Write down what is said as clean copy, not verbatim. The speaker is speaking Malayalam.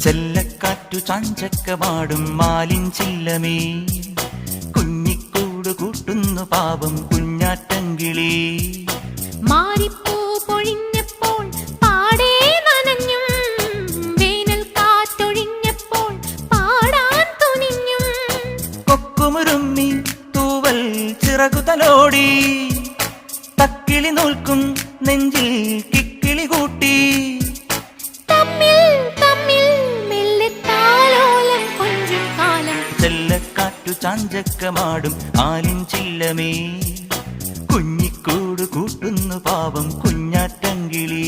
ചെല്ലക്കാറ്റു ചാഞ്ചക്കമാടും മാലിൻ ചില്ലമേ, കുഞ്ഞിക്കൂട് കൂട്ടുന്നു പാവം കുഞ്ഞാറ്റങ്കിളി. മാറിപ്പൂ പൊഴിഞ്ഞപ്പോൾ പാടേ നനഞ്ഞും, വേനൽ കാറ്റൊഴിഞ്ഞപ്പോൾ പാടാൻ തുനിഞ്ഞും. കൊക്കുമുരുമ്മി തൂവൽ ചിറകുതലോടി, തക്കിളി നോൽക്കും നെഞ്ചിൽ കിക്കിളി കൂട്ടി. ചെല്ലക്കാറ്റു ചാഞ്ചക്കമാടും ആലിൻ ചില്ലമേ, കുഞ്ഞിക്കൂട് കൂട്ടുന്നു പാവം കുഞ്ഞാറ്റങ്കിളി.